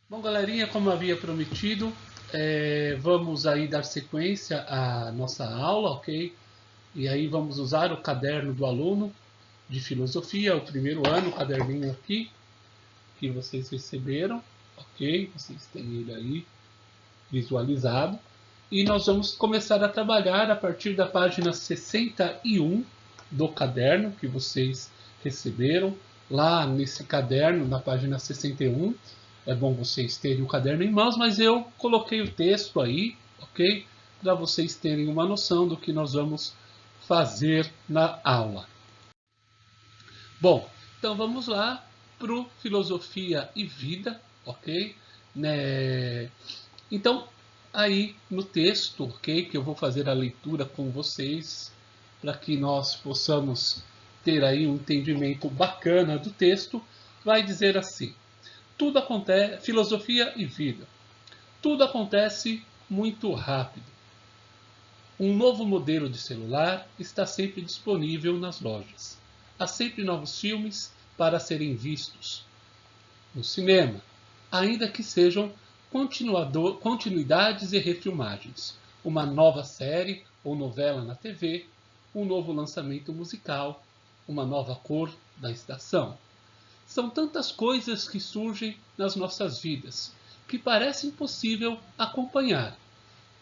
Bom, galerinha, como havia prometido, vamos aí dar sequência à nossa aula, ok? E aí vamos usar o caderno do aluno de filosofia, o primeiro ano, o caderninho aqui, que vocês receberam, ok? Vocês têm ele aí visualizado. E nós vamos começar a trabalhar a partir da página 61 do caderno que vocês receberam. Lá nesse caderno, na página 61, é bom vocês terem o caderno em mãos, mas eu coloquei o texto aí, ok? Para vocês terem uma noção do que nós vamos fazer na aula. Bom, então vamos lá para o Filosofia e Vida, ok? Né? Então, aí no texto, ok? Que eu vou fazer a leitura com vocês, para que nós possamos ter aí um entendimento bacana do texto, vai dizer assim: tudo acontece, filosofia e vida. Tudo acontece muito rápido. Um novo modelo de celular está sempre disponível nas lojas. Há sempre novos filmes para serem vistos no cinema, ainda que sejam continuidades e refilmagens. Uma nova série ou novela na TV, um novo lançamento musical, uma nova cor da estação. São tantas coisas que surgem nas nossas vidas que parece impossível acompanhar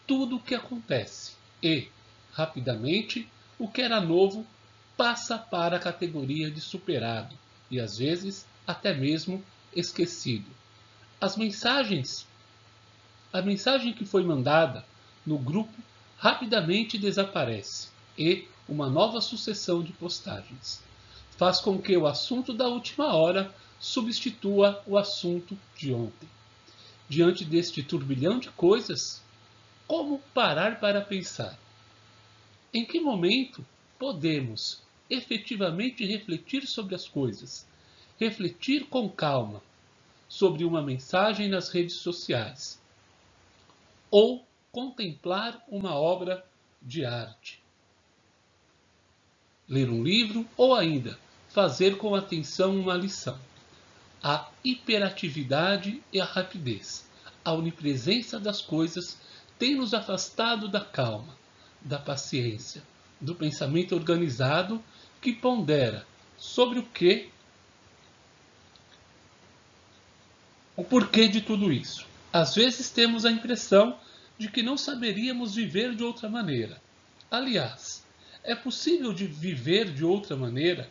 tudo o que acontece e, rapidamente, o que era novo passa para a categoria de superado e, às vezes, até mesmo esquecido. As mensagens, a mensagem que foi mandada no grupo rapidamente desaparece e uma nova sucessão de postagens faz com que o assunto da última hora substitua o assunto de ontem. Diante deste turbilhão de coisas, como parar para pensar? Em que momento podemos efetivamente refletir sobre as coisas? Refletir com calma sobre uma mensagem nas redes sociais ou contemplar uma obra de arte, ler um livro ou ainda fazer com atenção uma lição. A hiperatividade e a rapidez, a onipresença das coisas tem nos afastado da calma, da paciência, do pensamento organizado que pondera sobre o porquê de tudo isso. Às vezes temos a impressão de que não saberíamos viver de outra maneira. Aliás, é possível de viver de outra maneira?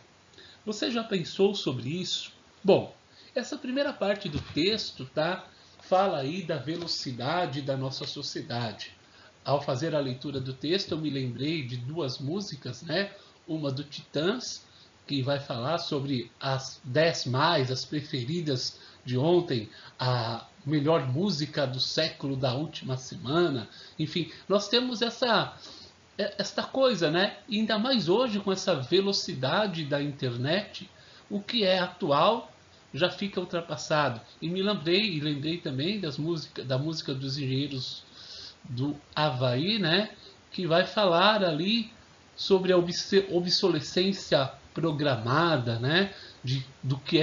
Você já pensou sobre isso? Bom, essa primeira parte do texto, tá, fala aí da velocidade da nossa sociedade. Ao fazer a leitura do texto, eu me lembrei de duas músicas, né? Uma do Titãs, que vai falar sobre as 10 mais, as preferidas de ontem, a melhor música do século da última semana. Enfim, nós temos esta coisa, né? E ainda mais hoje com essa velocidade da internet, o que é atual já fica ultrapassado. E me lembrei também da música dos Engenheiros do Havaí, né? Que vai falar ali sobre a obsolescência programada, né? Do que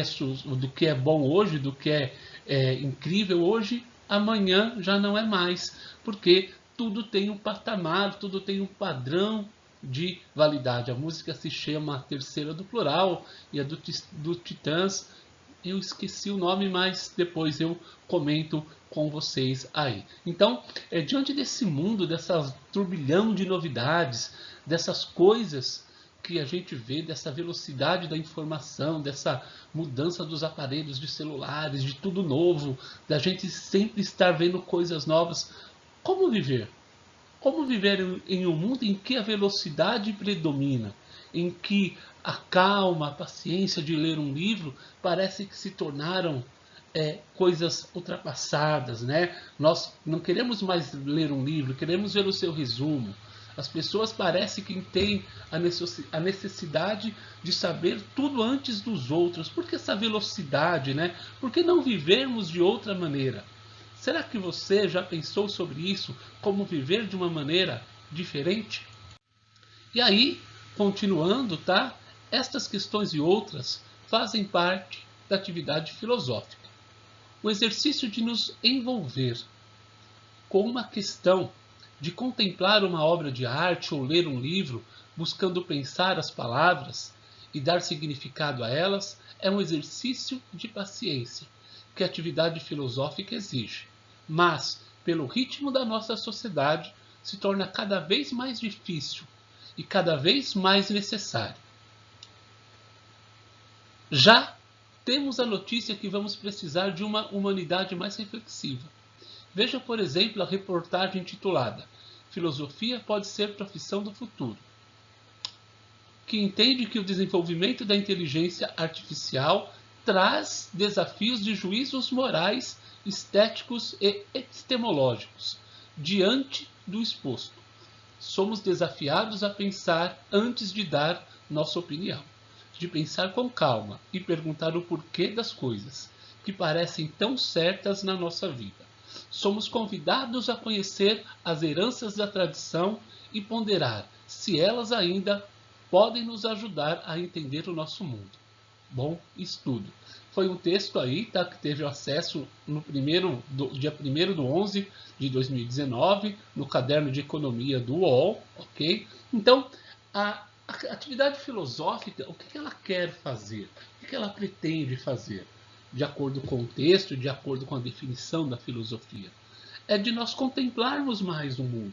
é bom hoje, do que é incrível hoje, amanhã já não é mais, porque tudo tem um patamar, tudo tem um padrão de validade. A música se chama Terceira do Plural e a do Titãs, eu esqueci o nome, mas depois eu comento com vocês aí. Então, diante desse mundo, dessa turbilhão de novidades, dessas coisas que a gente vê, dessa velocidade da informação, dessa mudança dos aparelhos de celulares, de tudo novo, da gente sempre estar vendo coisas novas, como viver? Como viver em um mundo em que a velocidade predomina, em que a calma, a paciência de ler um livro parece que se tornaram coisas ultrapassadas, né? Nós não queremos mais ler um livro, queremos ver o seu resumo. As pessoas parecem que têm a necessidade de saber tudo antes dos outros. Por que essa velocidade, né? Por que não vivermos de outra maneira? Será que você já pensou sobre isso? Como viver de uma maneira diferente? E aí, continuando, tá? Estas questões e outras fazem parte da atividade filosófica. o exercício de nos envolver com uma questão, de contemplar uma obra de arte ou ler um livro, buscando pensar as palavras e dar significado a elas, é um exercício de paciência que a atividade filosófica exige. Mas, pelo ritmo da nossa sociedade, se torna cada vez mais difícil e cada vez mais necessário. Já temos a notícia que vamos precisar de uma humanidade mais reflexiva. Veja, por exemplo, a reportagem intitulada Filosofia pode ser profissão do futuro, que entende que o desenvolvimento da inteligência artificial traz desafios de juízos morais, estéticos e epistemológicos. Diante do exposto, somos desafiados a pensar antes de dar nossa opinião, de pensar com calma e perguntar o porquê das coisas que parecem tão certas na nossa vida. Somos convidados a conhecer as heranças da tradição e ponderar se elas ainda podem nos ajudar a entender o nosso mundo. Bom estudo. Foi um texto aí, tá, que teve acesso no dia 1º de 11 de 2019, no caderno de economia do UOL, ok? Então, a atividade filosófica, o que ela quer fazer? O que ela pretende fazer? De acordo com o texto, de acordo com a definição da filosofia, é de nós contemplarmos mais o mundo,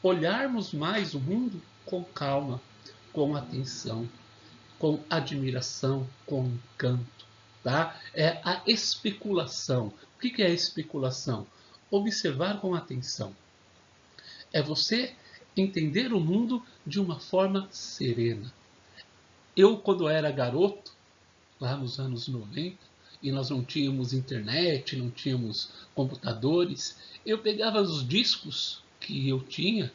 olharmos mais o mundo com calma, com atenção, com admiração, com encanto. Tá? É a especulação. O que é a especulação? Observar com atenção. É você entender o mundo de uma forma serena. Eu, quando era garoto, lá nos anos 90, e nós não tínhamos internet, não tínhamos computadores, eu pegava os discos que eu tinha,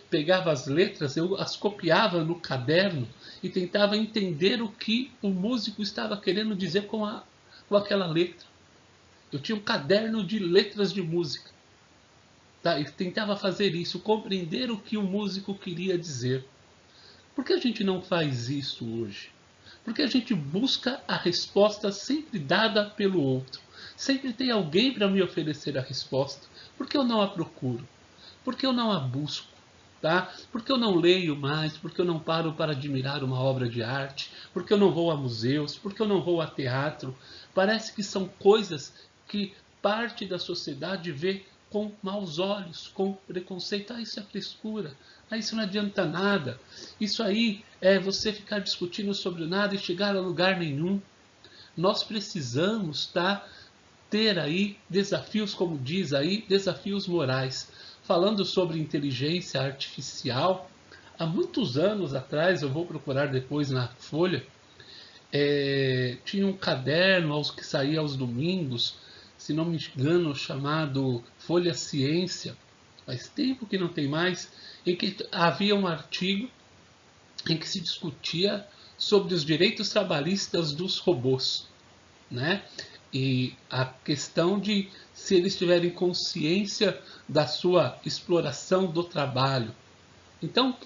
pegava as letras, eu as copiava no caderno e tentava entender o que o músico estava querendo dizer com aquela letra. Eu tinha um caderno de letras de música. Tá? E tentava fazer isso, compreender o que o músico queria dizer. Por que a gente não faz isso hoje? Porque a gente busca a resposta sempre dada pelo outro. Sempre tem alguém para me oferecer a resposta. Por que eu não a procuro? Por que eu não a busco? Tá? Por que eu não leio mais? Por que eu não paro para admirar uma obra de arte? Por que eu não vou a museus? Por que eu não vou a teatro? Parece que são coisas que parte da sociedade vê com maus olhos, com preconceito. Ah, isso é frescura. Ah, isso não adianta nada. Isso aí é você ficar discutindo sobre nada e chegar a lugar nenhum. Nós precisamos, tá, ter aí desafios, como diz aí, desafios morais. Falando sobre inteligência artificial, há muitos anos atrás, eu vou procurar depois na Folha, tinha um caderno que saía aos domingos, se não me engano, chamado Folha Ciência. Faz tempo que não tem mais, em que havia um artigo em que se discutia sobre os direitos trabalhistas dos robôs, né? E a questão de se eles tiverem consciência da sua exploração do trabalho. Então,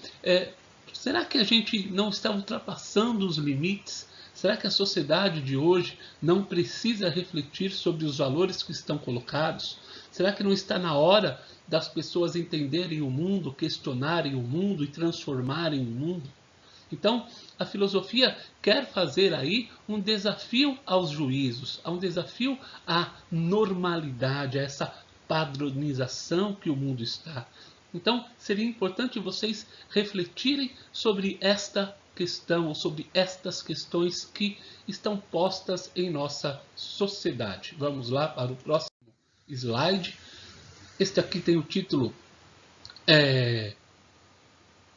será que a gente não está ultrapassando os limites? Será que a sociedade de hoje não precisa refletir sobre os valores que estão colocados? Será que não está na hora das pessoas entenderem o mundo, questionarem o mundo e transformarem o mundo? Então, a filosofia quer fazer aí um desafio aos juízos, um desafio à normalidade, a essa padronização que o mundo está. Então, seria importante vocês refletirem sobre esta questão, ou sobre estas questões que estão postas em nossa sociedade. Vamos lá para o próximo slide. Este aqui tem o título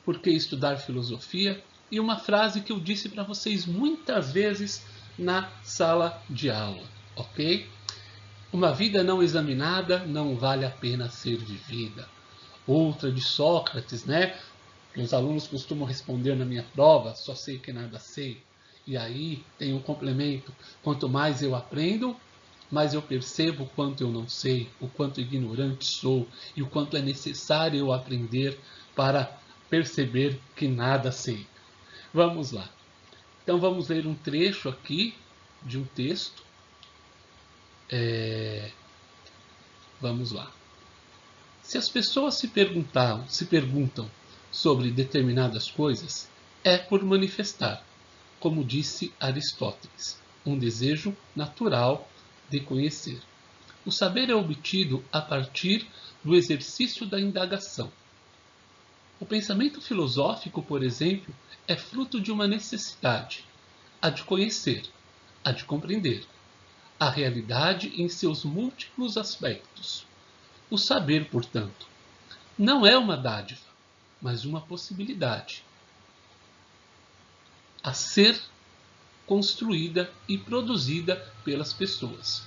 Por que estudar filosofia? E uma frase que eu disse para vocês muitas vezes na sala de aula, ok? Uma vida não examinada não vale a pena ser vivida. Outra de Sócrates, né? Que os alunos costumam responder na minha prova, só sei que nada sei. E aí tem um complemento, quanto mais eu aprendo, mais eu percebo o quanto eu não sei, o quanto ignorante sou e o quanto é necessário eu aprender para perceber que nada sei. Vamos lá. Então vamos ler um trecho aqui de um texto. Vamos lá. Se as pessoas se perguntam sobre determinadas coisas, é por manifestar, como disse Aristóteles, um desejo natural de conhecer. O saber é obtido a partir do exercício da indagação. O pensamento filosófico, por exemplo, é fruto de uma necessidade, a de conhecer, a de compreender a realidade em seus múltiplos aspectos. O saber, portanto, não é uma dádiva, mas uma possibilidade a ser construída e produzida pelas pessoas.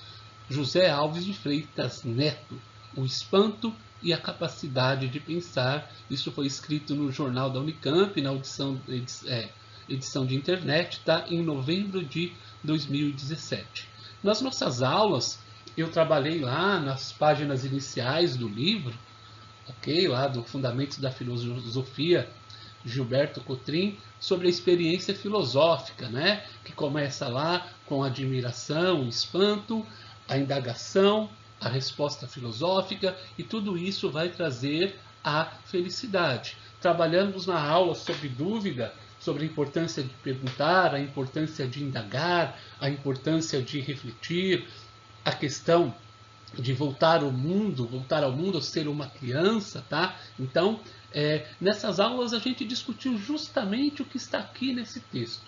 José Alves de Freitas Neto, O Espanto e a Capacidade de Pensar. Isso foi escrito no Jornal da Unicamp, na edição de internet, tá? Em novembro de 2017. Nas nossas aulas, eu trabalhei lá nas páginas iniciais do livro, ok? Lá do Fundamentos da Filosofia, Gilberto Cotrim, sobre a experiência filosófica, né? Que começa lá com a admiração, o espanto, a indagação, a resposta filosófica, e tudo isso vai trazer a felicidade. Trabalhamos na aula sobre dúvida, sobre a importância de perguntar, a importância de indagar, a importância de refletir, a questão de voltar ao mundo, ser uma criança, tá? Então, nessas aulas a gente discutiu justamente o que está aqui nesse texto,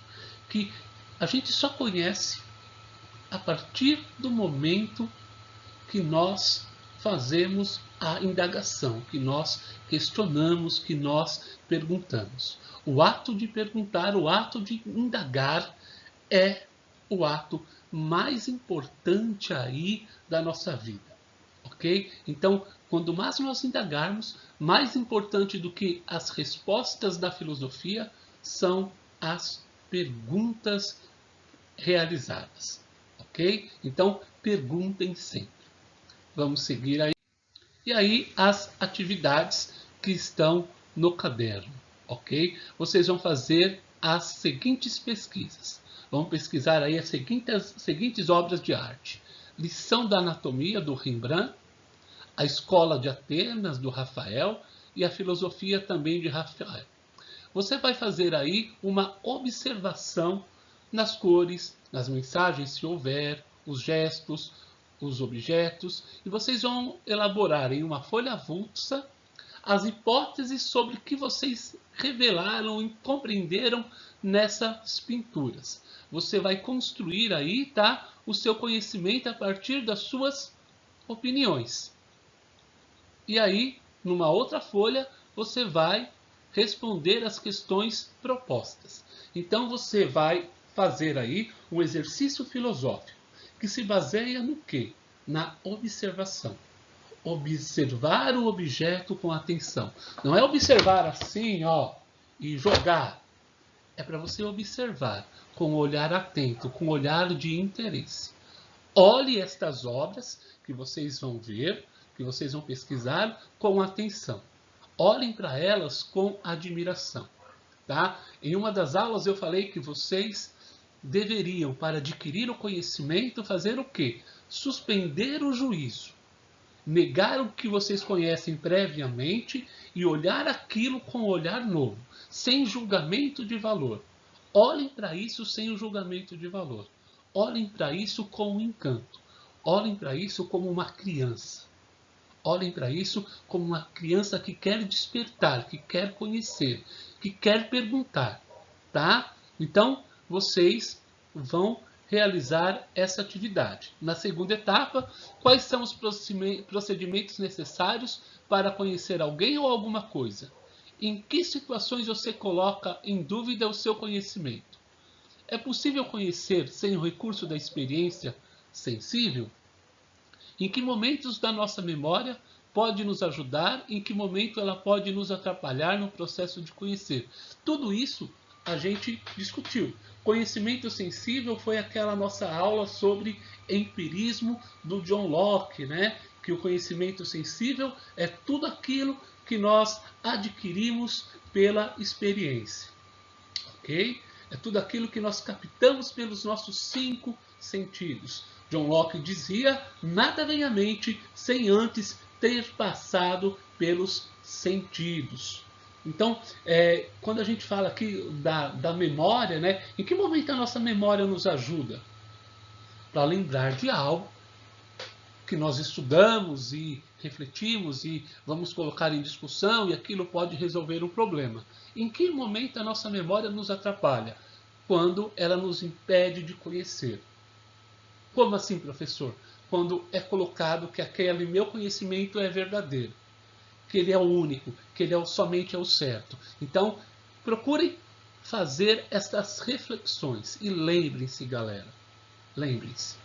que a gente só conhece a partir do momento que nós fazemos a indagação, que nós questionamos, que nós perguntamos. O ato de perguntar, o ato de indagar é o ato mais importante aí da nossa vida, ok? Então, quando mais nós indagarmos, mais importante do que as respostas da filosofia são as perguntas realizadas, ok? Então, perguntem sempre. Vamos seguir aí. E aí, as atividades que estão no caderno, ok? Vocês vão fazer as seguintes pesquisas. Vamos pesquisar aí as seguintes obras de arte. Lição da Anatomia, do Rembrandt, a Escola de Atenas, do Rafael, e a Filosofia também de Rafael. Você vai fazer aí uma observação nas cores, nas mensagens, se houver, os gestos, os objetos, e vocês vão elaborar em uma folha avulsa as hipóteses sobre o que vocês revelaram e compreenderam nessas pinturas. Você vai construir aí, tá, o seu conhecimento a partir das suas opiniões. E aí, numa outra folha, você vai responder as questões propostas. Então você vai fazer aí um exercício filosófico que se baseia no quê? Na observação. Observar o objeto com atenção. Não é observar assim, ó, e jogar. É para você observar com um olhar atento, com um olhar de interesse. Olhe estas obras que vocês vão ver, que vocês vão pesquisar com atenção. Olhem para elas com admiração, tá? Em uma das aulas eu falei que vocês deveriam, para adquirir o conhecimento, fazer o quê? Suspender o juízo. Negar o que vocês conhecem previamente e olhar aquilo com um olhar novo, sem julgamento de valor. Olhem para isso sem o julgamento de valor. Olhem para isso com um encanto. Olhem para isso como uma criança. Olhem para isso como uma criança que quer despertar, que quer conhecer, que quer perguntar, tá? Então, vocês vão realizar essa atividade. Na segunda etapa, quais são os procedimentos necessários para conhecer alguém ou alguma coisa? Em que situações você coloca em dúvida o seu conhecimento? É possível conhecer sem o recurso da experiência sensível? Em que momentos da nossa memória pode nos ajudar? Em que momento ela pode nos atrapalhar no processo de conhecer? Tudo isso a gente discutiu. Conhecimento sensível foi aquela nossa aula sobre empirismo do John Locke, né? Que o conhecimento sensível é tudo aquilo que nós adquirimos pela experiência, ok? É tudo aquilo que nós captamos pelos nossos 5 sentidos. John Locke dizia: nada vem à mente sem antes ter passado pelos sentidos. Então, quando a gente fala aqui da memória, né, em que momento a nossa memória nos ajuda? Para lembrar de algo que nós estudamos e refletimos e vamos colocar em discussão e aquilo pode resolver um problema. Em que momento a nossa memória nos atrapalha? Quando ela nos impede de conhecer. Como assim, professor? Quando é colocado que aquele meu conhecimento é verdadeiro, que ele é o único, que ele somente é o certo. Então, procurem fazer estas reflexões e lembrem-se, galera, lembrem-se.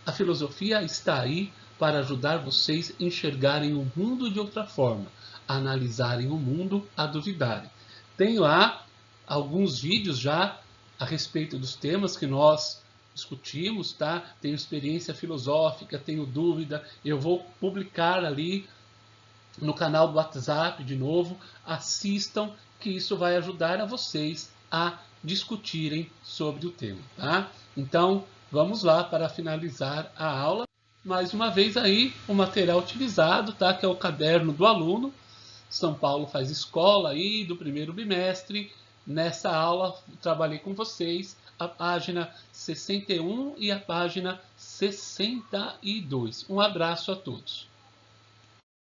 A filosofia está aí para ajudar vocês a enxergarem o mundo de outra forma, a analisarem o mundo, a duvidarem. Tem lá alguns vídeos já a respeito dos temas que nós discutimos, tá? Tenho experiência filosófica, tenho dúvida, eu vou publicar ali no canal do WhatsApp de novo. Assistam, que isso vai ajudar a vocês a discutirem sobre o tema, tá? Então, vamos lá para finalizar a aula. Mais uma vez aí o material utilizado, tá? Que é o caderno do aluno. São Paulo faz escola aí do primeiro bimestre. Nessa aula trabalhei com vocês a página 61 e a página 62. Um abraço a todos.